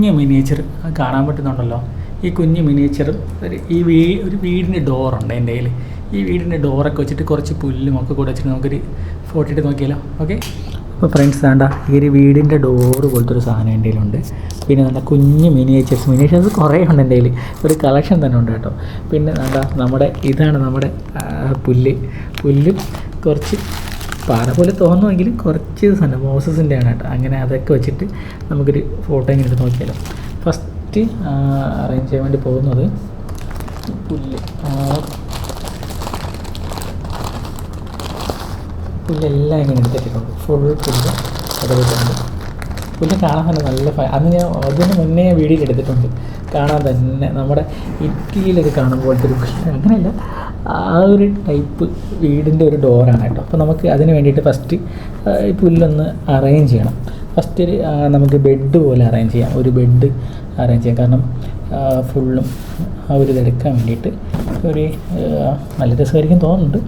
കുഞ്ഞ് മിനിയേച്ചർ കാണാൻ പറ്റുന്നുണ്ടല്ലോ. ഈ കുഞ്ഞ് മിനിയേച്ചർ ഒരു വീടിൻ്റെ ഡോറുണ്ട് എൻ്റെ കയ്യിൽ. ഈ വീടിൻ്റെ ഡോറൊക്കെ വെച്ചിട്ട് കുറച്ച് പുല്ലും ഒക്കെ കൂടെ വെച്ചിട്ട് നമുക്കൊരു ഫോട്ടോ എടുത്ത് നോക്കിയാലോ. ഓക്കെ. അപ്പോൾ ഫ്രണ്ട്സ് വേണ്ട, ഈ ഒരു വീടിൻ്റെ ഡോറ് പോലത്തെ ഒരു സാധനം എൻ്റെ കയ്യിലുണ്ട്. പിന്നെ നല്ല കുഞ്ഞ് മിനിയേച്ചേഴ്സ് കുറേ ഉണ്ട് എൻ്റെ കയ്യിൽ. ഒരു കളക്ഷൻ തന്നെ ഉണ്ട് കേട്ടോ. പിന്നെ വേണ്ട ഇതാണ് നമ്മുടെ പുല്ല് കുറച്ച് പാറ പോലെ തോന്നുമെങ്കിലും കുറച്ച് സാധനം മോസസിൻ്റെ ആണ് കേട്ടോ. അങ്ങനെ അതൊക്കെ വെച്ചിട്ട് നമുക്കൊരു ഫോട്ടോ ഇങ്ങനെ എടുത്ത് നോക്കിയാലോ. ഫസ്റ്റ് അറേഞ്ച് ചെയ്യാൻ വേണ്ടി പോകുന്നത് പുല്ലെല്ലാം ഇങ്ങനെ എടുത്തിട്ടുണ്ട്. ഫുൾ പുല്ല് എടുത്തിട്ടുണ്ട്. പുല്ല് കാണാൻ തന്നെ നല്ല അന്ന് ഞാൻ അതിന് മുന്നേ വീഡിയോ എടുത്തിട്ടുണ്ട്. കാണാൻ തന്നെ നമ്മുടെ ഇറ്റലിയിലൊക്കെ കാണുന്ന പോലത്തെ ഒരു പുല്ല്, അങ്ങനെയല്ല, ആ ഒരു ടൈപ്പ് വീടിൻ്റെ ഒരു ഡോറാണ് കേട്ടോ. അപ്പോൾ നമുക്ക് അതിന് വേണ്ടിയിട്ട് ഫസ്റ്റ് ഈ പുല്ലൊന്ന് അറേഞ്ച് ചെയ്യണം. ഫസ്റ്റ് നമുക്ക് ബെഡ് പോലെ അറേഞ്ച് ചെയ്യാം. ഒരു ബെഡ് അറേഞ്ച് ചെയ്യാം. കാരണം ഫുള്ളും ആ ഒരു ഇതെടുക്കാൻ വേണ്ടിയിട്ട് ഒരു നല്ല രസമായിരിക്കും തോന്നുന്നുണ്ട്.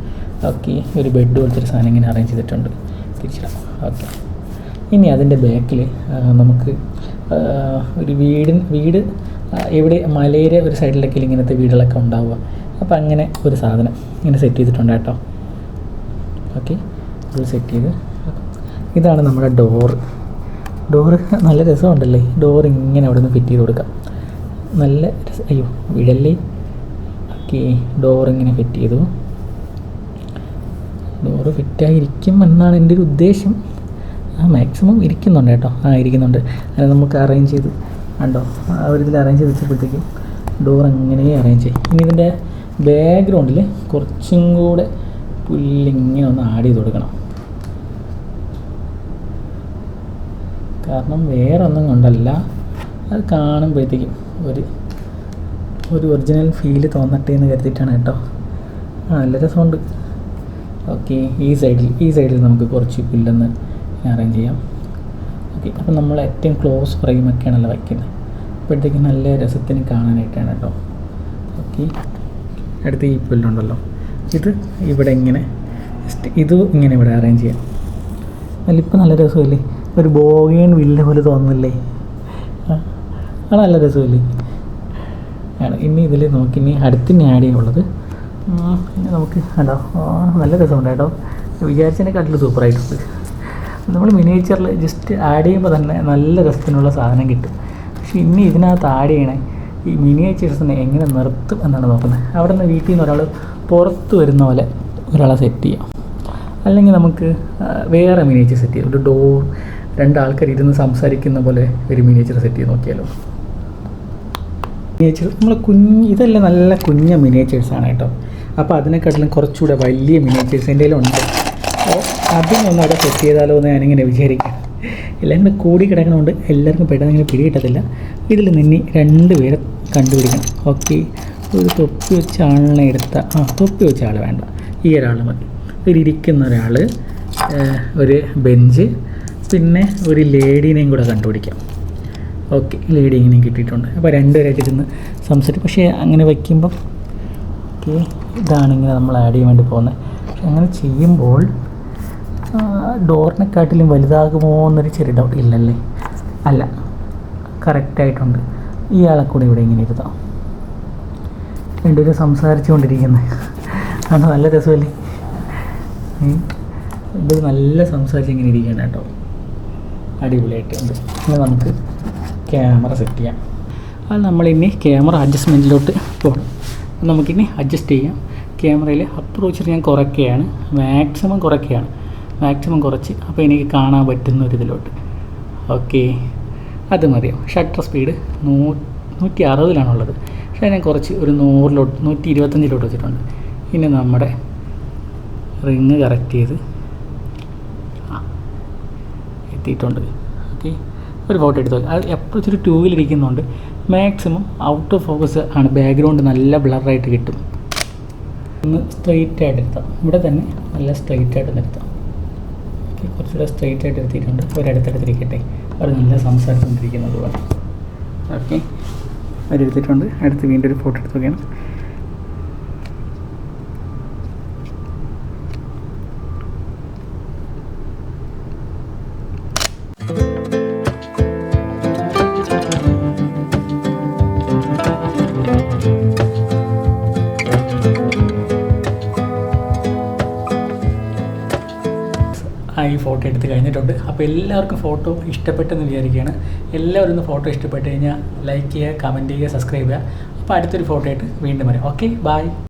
ഓക്കെ, ഒരു ബെഡ് പോലത്തെ ഒരു സാധനം ഇങ്ങനെ അറേഞ്ച് ചെയ്തിട്ടുണ്ട്. തിരിച്ചിടാം. ഓക്കെ, ഇനി അതിൻ്റെ ബാക്കിൽ നമുക്ക് ഒരു വീട് ഇവിടെ മലയുടെ ഒരു സൈഡിലൊക്കെ ഇങ്ങനത്തെ വീടുകളൊക്കെ ഉണ്ടാവുക. അപ്പോൾ അങ്ങനെ ഒരു സാധനം ഇങ്ങനെ സെറ്റ് ചെയ്തിട്ടുണ്ട് കേട്ടോ. ഓക്കെ, ഇത് സെറ്റ് ചെയ്ത് ഇതാണ് നമ്മുടെ ഡോറ്. നല്ല രസമുണ്ടല്ലേ. ഡോർ ഇങ്ങനെ അവിടെ നിന്ന് ഫിറ്റ് ചെയ്ത് കൊടുക്കാം. നല്ല അയ്യോ വീടല്ലേ. ഓക്കെ, ഡോറിങ്ങനെ ഫിറ്റ് ചെയ്തു. ഡോറ് ഫിറ്റായിരിക്കും എന്നാണ് എൻ്റെ ഒരു ഉദ്ദേശം. മാക്സിമം ഇരിക്കുന്നുണ്ട് കേട്ടോ. ഇരിക്കുന്നുണ്ട്. അങ്ങനെ നമുക്ക് അറേഞ്ച് ചെയ്ത് കണ്ടോ, ആ ഒരു ഇതിൽ അറേഞ്ച് ചെയ്ത് വെച്ചപ്പോഴത്തേക്കും ഡോർ അങ്ങനെ അറേഞ്ച് ചെയ്യും. ഇനി ഇതിൻ്റെ ബാക്ക്ഗ്രൗണ്ടിൽ കുറച്ചും കൂടെ പുല്ലിങ്ങനെ ഒന്ന് ആഡ് ചെയ്ത് കൊടുക്കണം. കാരണം വേറെ ഒന്നും കൊണ്ടല്ല, അത് കാണുമ്പോഴത്തേക്കും ഒരു ഒറിജിനൽ ഫീല് തോന്നട്ടെ എന്ന് കരുതിയിട്ടാണ് കേട്ടോ. നല്ല രസമുണ്ട്. ഓക്കെ, ഈ സൈഡിൽ നമുക്ക് കുറച്ച് പുല്ലൊന്ന് അറേഞ്ച് ചെയ്യാം. ഓക്കെ, അപ്പോൾ നമ്മൾ ഏറ്റവും ക്ലോസ് ഫ്രെയിമൊക്കെയാണല്ലോ വയ്ക്കുന്നത്. അപ്പോഴത്തേക്കും നല്ല രസത്തിന് കാണാനായിട്ടാണ് കേട്ടോ. ഓക്കെ, അടുത്ത് ഈ പുല്ലുണ്ടല്ലോ, ഇത് ഇവിടെ ഇങ്ങനെ ഇങ്ങനെ ഇവിടെ അറേഞ്ച് ചെയ്യാം. ഇപ്പം നല്ല രസമല്ലേ. ഒരു ബോഗേൻ വില്ല പോലെ തോന്നുന്നില്ലേ? നല്ല രസമല്ലേ. ഇനി ഇതിൽ ഇനി അടുത്തിന് ആഡ് ചെയ്യാനുള്ളത് ഇനി നമുക്ക് നല്ല രസമുണ്ട് കേട്ടോ. വിചാരിച്ചതിനെക്കാട്ടിലും സൂപ്പറായിട്ടുണ്ട്. നമ്മൾ മിനിയേച്ചറിൽ ജസ്റ്റ് ആഡ് ചെയ്യുമ്പോൾ തന്നെ നല്ല രസത്തിനുള്ള സാധനം കിട്ടും. പക്ഷേ ഇനി ഇതിനകത്ത് ആഡ് ചെയ്യണേ ഈ മിനിയേച്ചേഴ്സിനെ എങ്ങനെ നിർത്തും എന്നാണ് നോക്കുന്നത്. അവിടെ നിന്ന് വീട്ടിൽ നിന്ന് ഒരാൾ പുറത്ത് വരുന്ന പോലെ ഒരാളെ സെറ്റ് ചെയ്യാം. അല്ലെങ്കിൽ നമുക്ക് വേറെ മിനിയേച്ചർ സെറ്റ് ചെയ്യാം. ഒരു ഡോർ, രണ്ടാൾക്കാർ ഇരുന്ന് സംസാരിക്കുന്ന പോലെ ഒരു മിനിയേച്ചർ സെറ്റ് ചെയ്ത് നോക്കിയാലോ. മിനിയേച്ചർ നമ്മൾ ഇതെല്ലാം നല്ല കുഞ്ഞ മിനിയേച്ചേഴ്സാണ് കേട്ടോ. അപ്പോൾ അതിനെക്കാട്ടിലും കുറച്ചുകൂടെ വലിയ മിനിയേച്ചേഴ്സ് എൻ്റെ കയ്യിലുണ്ട്. അപ്പോൾ അതിനൊന്നും അവിടെ സെറ്റ് ചെയ്താലോ എന്ന് ഞാനിങ്ങനെ വിചാരിക്കാം. എല്ലാം കൂടെ കൂടി കിടക്കണമുണ്ട്. എല്ലാവർക്കും പെട്ടെന്ന് ഇങ്ങനെ പിടികിട്ടത്തില്ല. ഇതിൽ നിന്ന് 2 പേരെ കണ്ടുപിടിക്കണം. ഓക്കെ, ഒരു തൊപ്പി വെച്ച ആളിനെ തൊപ്പി വെച്ച ആൾ വേണ്ട, ഈ ഒരാൾ മതി. ഇതിലിരിക്കുന്ന ഒരാൾ, ഒരു ബെഞ്ച്, പിന്നെ ഒരു ലേഡീനെയും കൂടെ കണ്ടുപിടിക്കാം. ഓക്കെ, ലേഡി ഇങ്ങനെ കിട്ടിയിട്ടുണ്ട്. അപ്പോൾ 2 പേരായിട്ട് ഇരുന്ന് സംസാരിക്കും. പക്ഷേ അങ്ങനെ വയ്ക്കുമ്പം ഓക്കെ, ഇതാണിങ്ങനെ നമ്മൾ ആഡ് ചെയ്യാൻ വേണ്ടി പോകുന്നത്. പക്ഷെ അങ്ങനെ ചെയ്യുമ്പോൾ ഡോറിനെക്കാട്ടിലും വലുതാകുമോ എന്നൊരു ചെറിയ ഡൗട്ട്. ഇല്ലല്ലേ? അല്ല, കറക്റ്റായിട്ടുണ്ട്. ഇയാളെ കൂടെ ഇവിടെ ഇങ്ങനെ ഇരുത്താം. 2 പേരും സംസാരിച്ചു കൊണ്ടിരിക്കുന്നത് നല്ല രസമല്ലേ. ഇത് നല്ല സംസാരിച്ച് ഇങ്ങനെ ഇരിക്കുകയാണ് കേട്ടോ. അടിപൊളിയായിട്ടുണ്ട്. ഇനി നമുക്ക് ക്യാമറ സെറ്റ് ചെയ്യാം. അത് നമ്മളിനി ക്യാമറ അഡ്ജസ്റ്റ്മെൻറ്റിലോട്ട് പോകണം. നമുക്കിനി അഡ്ജസ്റ്റ് ചെയ്യാം. ക്യാമറയിൽ അപ്രോച്ച് ഞാൻ കുറയ്ക്കുകയാണ്, മാക്സിമം കുറച്ച്. അപ്പോൾ എനിക്ക് കാണാൻ പറ്റുന്ന ഒരു ഇതിലോട്ട്. ഓക്കെ, അത് മതിയോ. ഷട്ടർ സ്പീഡ് 160-ലാണുള്ളത്. പക്ഷേ ഞാൻ കുറച്ച് ഒരു 125-ലോട്ട് വെച്ചിട്ടുണ്ട്. ഇനി നമ്മുടെ റിങ് കറക്റ്റ് ചെയ്ത് എത്തിയിട്ടുണ്ട്. ഓക്കെ, ഒരു ഫോട്ടോ എടുത്തു. അത് എപ്പോഴും ഇച്ചിരി 2-ലിരിക്കുന്നുണ്ട്. മാക്സിമം ഔട്ട് ഓഫ് ഫോക്കസ് ആണ്. ബാക്ക്ഗ്രൗണ്ട് നല്ല ബ്ലറായിട്ട് കിട്ടും. ഒന്ന് സ്ട്രെയിറ്റ് ആയിട്ട് എടുത്താം. ഇവിടെ തന്നെ നല്ല സ്ട്രെയിറ്റ് ആയിട്ട് നിർത്താം. ഓക്കെ, കുറച്ചുകൂടെ സ്ട്രെയിറ്റ് ആയിട്ട് എടുത്തിട്ടുണ്ട്. ഒരടുത്തടുത്തിരിക്കട്ടെ. അവർ നല്ല സംസാരിച്ചുകൊണ്ടിരിക്കുന്നത് പോലെ. ഓക്കെ, അവരെടുത്തിട്ടുണ്ട്. അടുത്ത് വീണ്ടും ഒരു ഫോട്ടോ എടുക്കുകയാണ്. ഈ ഫോട്ടോ എടുത്ത് കഴിഞ്ഞിട്ടുണ്ട്. അപ്പോൾ എല്ലാവർക്കും ഫോട്ടോ ഇഷ്ടപ്പെട്ടെന്ന് വിചാരിക്കുകയാണ്. എല്ലാവരും ഒന്ന് ഫോട്ടോ ഇഷ്ടപ്പെട്ട് കഴിഞ്ഞാൽ ലൈക്ക് ചെയ്യുക, കമൻറ്റ് ചെയ്യുക, സബ്സ്ക്രൈബ് ചെയ്യുക. അപ്പോൾ അടുത്തൊരു ഫോട്ടോ ആയിട്ട് വീണ്ടും വരാം. Okay, by.